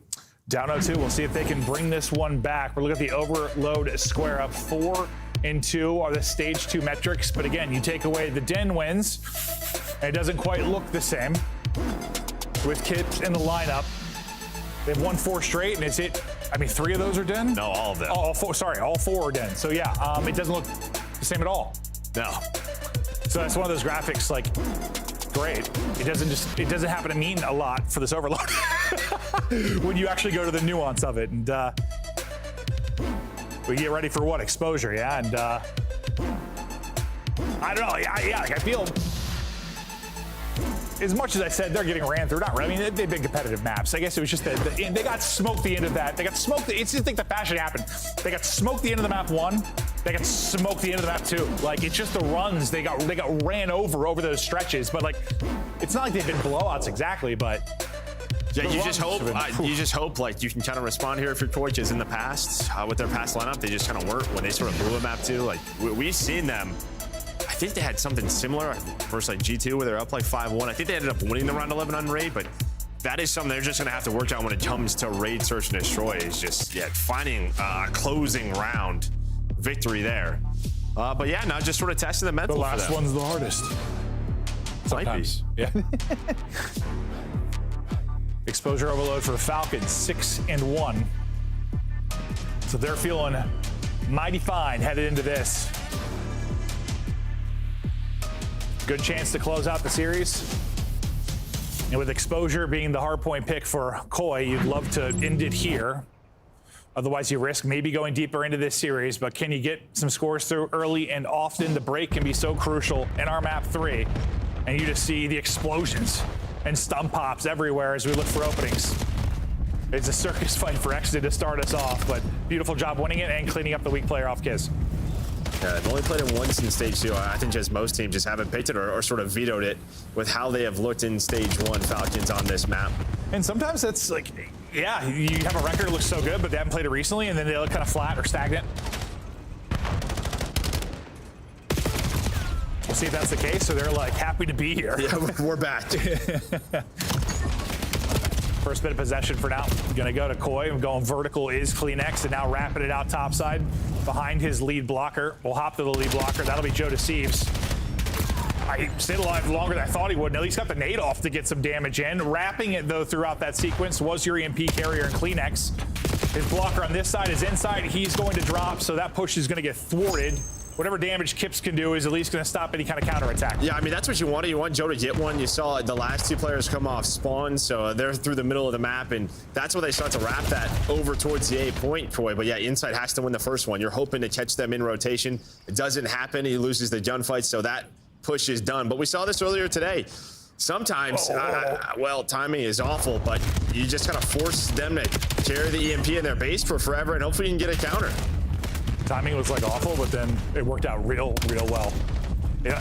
Down 0-2. We'll see if they can bring this one back. We're looking at the Overload square up. 4 and 2 are the stage 2 metrics. But again, you take away the Den wins, and it doesn't quite look the same with Kips in the lineup. They've won 4 straight, and is it? I mean, 3 of those are Den? No, all of them. All 4. Sorry, all 4 are Den. So yeah, it doesn't look the same at all. No. So that's one of those graphics, like, great. It doesn't happen to mean a lot for this Overload when you actually go to the nuance of it. And we get ready for what? Exposure, yeah? And I don't know. Yeah, I feel, as much as I said they're getting ran through, not really. I mean, they've been competitive maps. I guess it was just that they got smoked the end of that. They got smoked. It's just like the fashion happened. They got smoked the end of the map 1. They got smoked the end of the map 2. Like, it's just the runs. They got ran over those stretches. But like, it's not like they've been blowouts exactly. But yeah, you just hope like you can kind of respond here if you're Koi, because in the past with their past lineup, they just kind of weren't when they sort of blew a map 2. Like we've seen them. I think they had something similar versus like G2 where they're up like 5-1. I think they ended up winning the round 11 on raid, but that is something they're just going to have to work out when it comes to raid, search, and destroy. Is just finding a closing round victory there. But yeah, now just sort of testing the mental. The last for them. one's the hardest. Sometimes. Yeah. Exposure Overload for Falcons, 6-1. So they're feeling mighty fine headed into this. Good chance to close out the series. And with Exposure being the hardpoint pick for Koi, you'd love to end it here. Otherwise, you risk maybe going deeper into this series, but can you get some scores through early and often? The break can be so crucial in our map 3. And you just see the explosions and stump pops everywhere as we look for openings. It's a circus fight for Exton to start us off, but beautiful job winning it and cleaning up the weak player off Kiz. Yeah, they've only played it once in stage 2. I think just most teams just haven't picked it or sort of vetoed it with how they have looked in stage 1 Falcons on this map. And sometimes it's like, yeah, you have a record that looks so good, but they haven't played it recently, and then they look kind of flat or stagnant. We'll see if that's the case. So they're like happy to be here. Yeah, we're back. First bit of possession for now. Gonna go to Koi. Going vertical is CleanX, and now wrapping it out topside behind his lead blocker. We'll hop to the lead blocker. That'll be Joe Deceives. I stayed alive longer than I thought he would. And at least got the nade off to get some damage in. Wrapping it, though, throughout that sequence was your EMP carrier and Kleenex. His blocker on this side is inside. He's going to drop, so that push is going to get thwarted. Whatever damage Kips can do is at least going to stop any kind of counterattack. Yeah, I mean, that's what you wanted. You want Joe to get one. You saw the last two players come off spawn, so they're through the middle of the map, and that's where they start to wrap that over towards the A point, Koi. But yeah, Inside has to win the first one. You're hoping to catch them in rotation. It doesn't happen. He loses the gunfight, so that push is done. But we saw this earlier today. Sometimes, well, timing is awful, but you just gotta force them to carry the EMP in their base for forever, and hopefully you can get a counter. Timing was like awful, but then it worked out real well.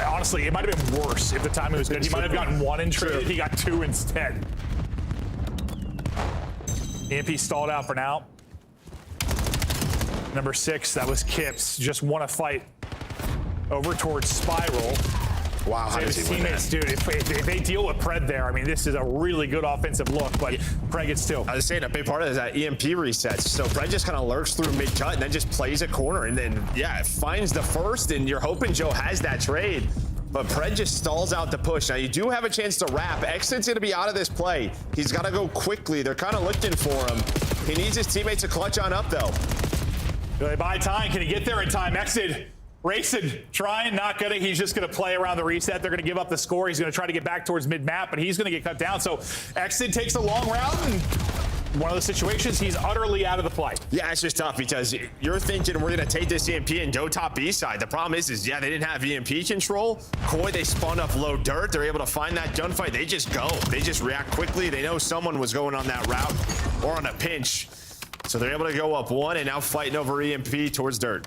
Honestly, it might have been worse if the timing was good. He might have gotten one and traded. He got two instead. EMP stalled out for now. Number 6, that was Kips. Just won a fight over towards Spiral. Wow, how does he win that? Dude, if they deal with Pred there, I mean, this is a really good offensive look, but Pred gets 2. I was saying a big part of it is that EMP resets. So Pred just kind of lurks through mid-cut and then just plays a corner. And then, yeah, it finds the first, and you're hoping Joe has that trade. But Pred just stalls out the push. Now, you do have a chance to wrap. Exit's going to be out of this play. He's got to go quickly. They're kind of looking for him. He needs his teammates to clutch on up, though. They buy time. Can he get there in time? Exit. Racing, trying, not gonna. He's just gonna play around the reset. They're gonna give up the score. He's gonna try to get back towards mid-map, but he's gonna get cut down. So Exit takes a long round, and one of the situations, he's utterly out of the play. Yeah, it's just tough because you're thinking we're gonna take this EMP and go top B side. The problem is yeah, they didn't have EMP control. Koi, they spawned up low dirt. They're able to find that gunfight. They just go. They just react quickly. They know someone was going on that route or on a pinch. So they're able to go up 1 and now fighting over EMP towards dirt.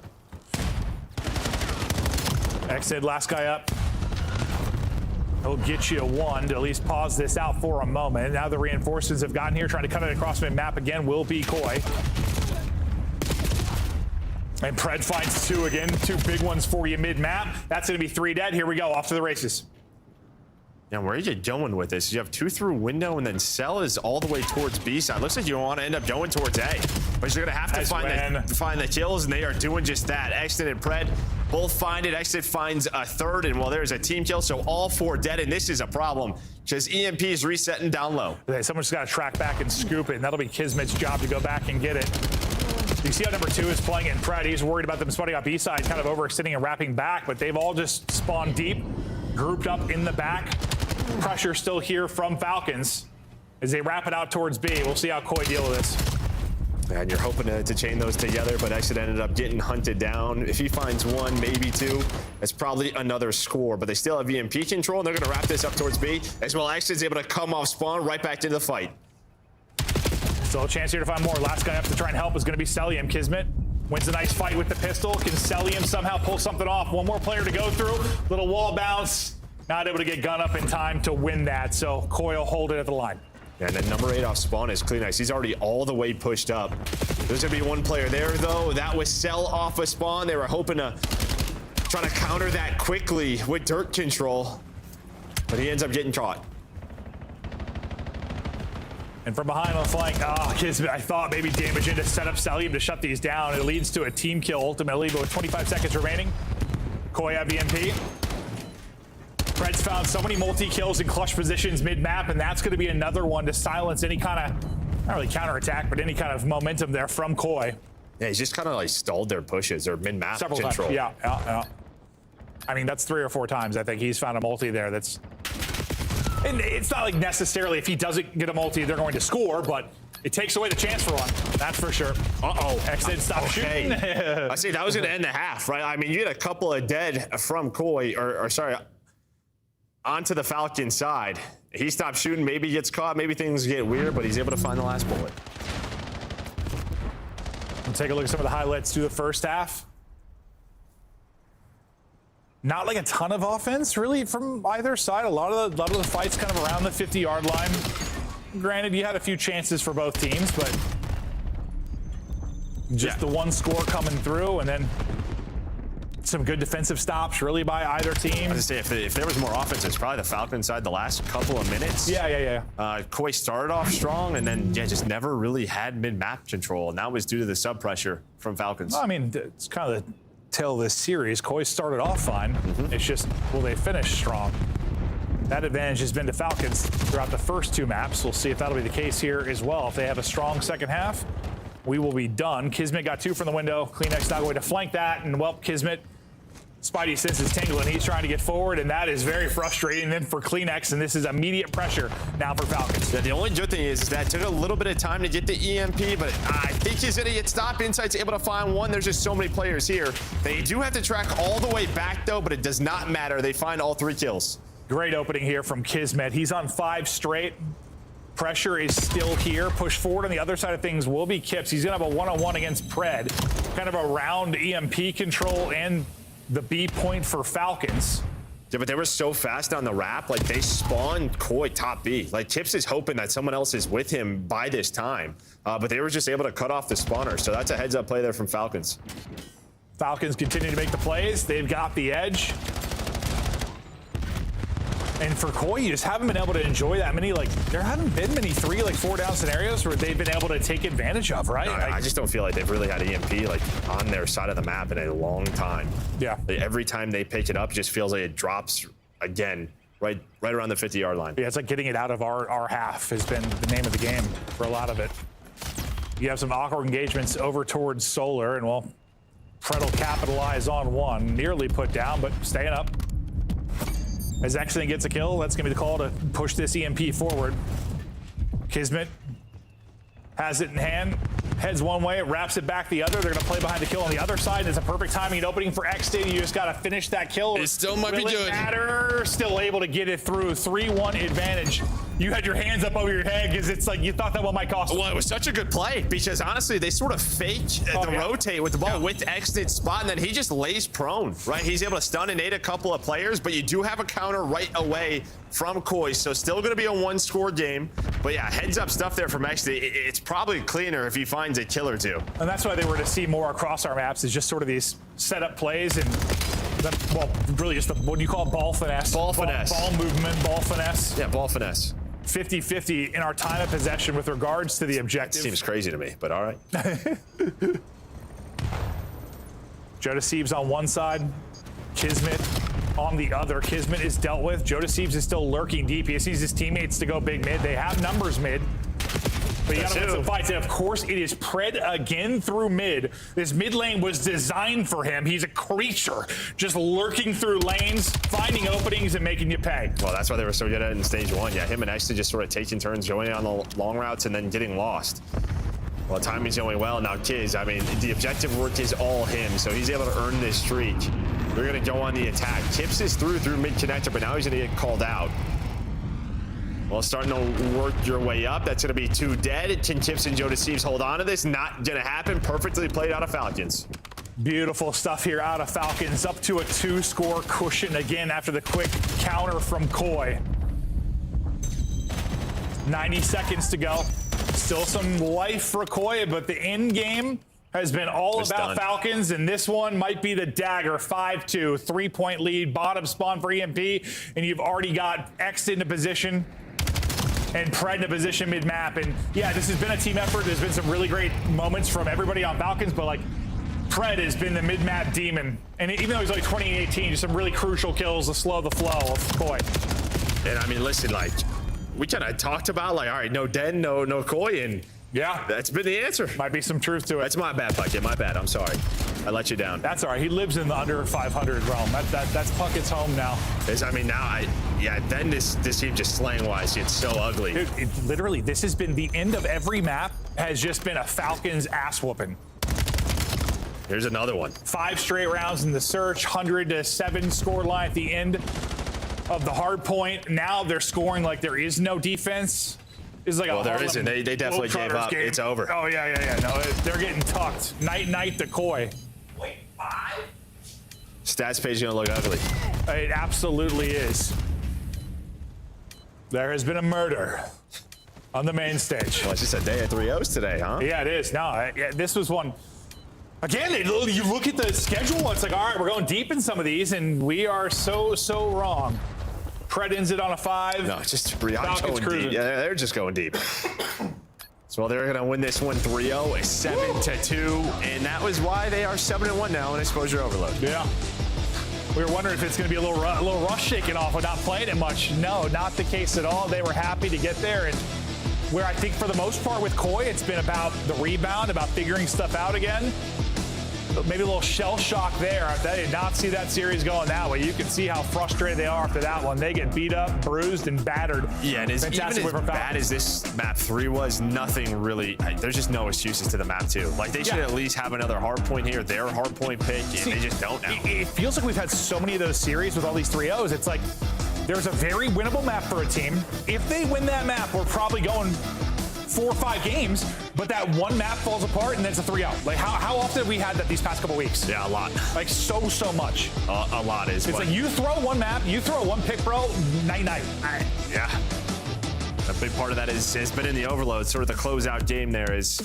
Exit, last guy up. He'll get you a 1 to at least pause this out for a moment. Now the reinforcements have gotten here, trying to cut it across mid-map again will be Koi. And Pred finds 2 again. 2 big ones for you mid-map. That's going to be 3 dead. Here we go, off to the races. Now, where are you going with this? You have 2 through window, and then Cell is all the way towards B side. Looks like you want to end up going towards A. But you're going to have to find the kills, and they are doing just that. Exit and Pred both find it. Exit finds a 3rd, and well, there's a team kill, so all 4 dead, and this is a problem because EMP is resetting down low. Okay, someone's got to track back and scoop it, and that'll be Kismet's job to go back and get it. You see how number 2 is playing it in Pred. He's worried about them spotting up B side, kind of overextending and wrapping back, but they've all just spawned deep, grouped up in the back. Pressure still here from Falcons as they wrap it out towards B. We'll see how Koi deal with this. And you're hoping to chain those together, but Exit ended up getting hunted down. If he finds 1, maybe 2, that's probably another score. But they still have EMP control, and they're going to wrap this up towards B. As well, Exit's able to come off spawn right back into the fight. Still a chance here to find more. Last guy up to try and help is going to be Celium. Kismet wins a nice fight with the pistol. Can Celium somehow pull something off? One more player to go through. Little wall bounce. Not able to get gun up in time to win that, so Koi will hold it at the line. And then number 8 off spawn is Kleenex. He's already all the way pushed up. There's gonna be 1 player there, though. That was Cell off of spawn. They were hoping to try to counter that quickly with dirt control, but he ends up getting caught. And from behind on the flank, Kismet, I thought maybe damage in to set up Salim to shut these down. It leads to a team kill ultimately, but with 25 seconds remaining, Koi have EMP. Pred's found so many multi-kills in clutch positions mid-map, and that's going to be another one to silence any kind of, not really counterattack, but any kind of momentum there from Koi. Yeah, he's just kind of like stalled their pushes or mid-map Several control. times. Yeah. I mean, that's 3 or 4 times I think he's found a multi there that's... And it's not like necessarily if he doesn't get a multi, they're going to score, but it takes away the chance for one. That's for sure. Exit, stop shooting. I see, that was going to end the half, right? I mean, you get a couple of dead from Koi, or sorry, onto the Falcon side. He stops shooting, maybe he gets caught, maybe things get weird, but he's able to find the last bullet. We'll take a look at some of the highlights through the first half. Not like a ton of offense, really, from either side. A lot of the fights kind of around the 50-yard line. Granted, you had a few chances for both teams, but just the 1 score coming through, and then some good defensive stops, really, by either team. I was gonna say, if there was more offense, it's probably the Falcon side the last couple of minutes. Yeah. Koi started off strong, and then just never really had mid-map control, and that was due to the sub pressure from Falcons. Well, I mean, it's kind of tell this series. Koi started off fine. It's just, will they finish strong? That advantage has been to Falcons throughout the first 2 maps. We'll see if that'll be the case here as well. If they have a strong second half, we will be done. Kismet got 2 from the window. Kleenex not going to flank that, and well, Kismet, Spidey senses tingling. He's trying to get forward, and that is very frustrating then for Kleenex, and this is immediate pressure now for Falcons. Yeah, the only good thing is that took a little bit of time to get the EMP, but I think he's gonna get stopped. Insight's able to find one. There's just so many players here. They do have to track all the way back though, but it does not matter. They find all 3 kills. Great opening here from Kismet. He's on 5 straight. Pressure is still here. Push forward on the other side of things will be Kips. He's gonna have a one-on-one against Pred. Kind of around EMP control and the B point for Falcons. Yeah, but they were so fast on the wrap, like they spawned Koi top B. Like Kips is hoping that someone else is with him by this time, but they were just able to cut off the spawner. So that's a heads-up play there from Falcons. Falcons continue to make the plays. They've got the edge. And for Koi, you just haven't been able to enjoy that many, like, there haven't been many 3, like, 4-down scenarios where they've been able to take advantage of, right? No, I just don't feel like they've really had EMP, like, on their side of the map in a long time. Yeah. Like, every time they pick it up, it just feels like it drops again, right around the 50-yard line. Yeah, it's like getting it out of our half has been the name of the game for a lot of it. You have some awkward engagements over towards Solar, and, well, Pred will capitalize on one. Nearly put down, but staying up. As Accident gets a kill, that's going to be the call to push this EMP forward. Kismet has it in hand, heads one way, wraps it back the other. They're going to play behind the kill on the other side. It's a perfect timing and opening for X-State. You just got to finish that kill. It still might be good. Matter. Still able to get it through. 3-1 advantage. You had your hands up over your head because it's like you thought that one might cost. Well, it was such a good play because honestly, they sort of fake rotate with the ball with X-State's spot, and then he just lays prone, right? He's able to stun and nade a couple of players, but you do have a counter right away from Koi, so still going to be a 1-score game. But yeah, heads up stuff there from X-State. It's probably cleaner if he finds a kill or 2. And that's why they were to see more across our maps is just sort of these setup plays and, well, really just the, what do you call it, ball finesse? Ball finesse. Ball movement, ball finesse. Yeah, ball finesse. 50-50 in our time of possession with regards to the objective. Seems crazy to me, but all right. Joe Deceivs on one side, Kismet on the other. Kismet is dealt with. Joe Deceivs is still lurking deep. He sees his teammates to go big mid. They have numbers mid. But you gotta win some fights, and of course it is Pred again through mid. This mid lane was designed for him. He's a creature, just lurking through lanes, finding openings, and making you pay. Well, that's why they were so good at it in stage 1. Yeah, him and Ashton just sort of taking turns going on the long routes and then getting lost. Well, timing's going well. Now, Kiz, I mean, the objective work is all him, so he's able to earn this streak. They're gonna go on the attack. Kips is through mid connector, but now he's gonna get called out. Well, starting to work your way up. That's going to be 2 dead. Can Kips and Joe Deceivs hold on to this? Not going to happen. Perfectly played out of Falcons. Beautiful stuff here out of Falcons. Up to a 2-score cushion again after the quick counter from Koi. 90 seconds to go. Still some life for Koi, but the end game has been all about Falcons, and this one might be the dagger. 5-2, 3-point lead, bottom spawn for EMP, and you've already got X into position. And Pred in a position mid-map. And yeah, this has been a team effort. There's been some really great moments from everybody on Falcons, but like Pred has been the mid-map demon. And even though he's like 2018, just some really crucial kills to slow the flow of Koi. And I mean, listen, like, we kind of talked about, like, all right, no Den, no Koi, and yeah, that's been the answer. Might be some truth to it. That's my bad, Puckett. My bad. I'm sorry. I let you down. That's all right. He lives in the under 500 realm. That's Puckett's home now. I mean, now then this team just slaying-wise gets so ugly. Dude, literally, this has been the end of every map has just been a Falcons ass-whooping. Here's another one. 5 straight rounds in the search, 100-7 score line at the end of the hard point. Now they're scoring like there is no defense. It's like well, there isn't. They definitely gave up. Game. It's over. Oh, yeah. No, they're getting tucked. Night to Koi. Wait, 5? Stats page is going to look ugly. It absolutely is. There has been a murder on the main stage. Well, it's just a day of 3-0s today, huh? Yeah, it is. No, this was one. Again, you look at the schedule, it's like, all right, we're going deep in some of these, and we are so wrong. Pred ends it on a 5. No, it's just going deep. Yeah, they're just going deep. So they're going to win this one 3-0, a 7-2, and that was why they are 7-1 now in exposure overload. Yeah. We were wondering if it's going to be a little rust shaking off without playing it much. No, not the case at all. They were happy to get there, and where I think for the most part with Koi, it's been about the rebound, about figuring stuff out again. Maybe a little shell shock there. They did not see that series going that way. You can see how frustrated they are after that one. They get beat up, bruised, and battered. Yeah, and even as bad as this map 3 was, nothing really, there's just no excuses to the map 2. Like, they should at least have another hard point here, their hard point pick, and they just don't now. It feels like we've had so many of those series with all these 3-0s. It's like there's a very winnable map for a team. If they win that map, we're probably going 4 or 5 games, but that one map falls apart and then it's a 3-0. Like, how often have we had that these past couple weeks? Yeah, a lot. Like, so much. A lot is. It's like you throw one map, you throw one pick, bro, night-night. Yeah. A big part of that has been in the overload, sort of the closeout game there is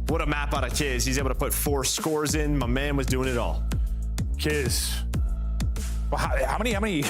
what a map out of Kiz. He's able to put 4 scores in. My man was doing it all. Kiz. Well, how many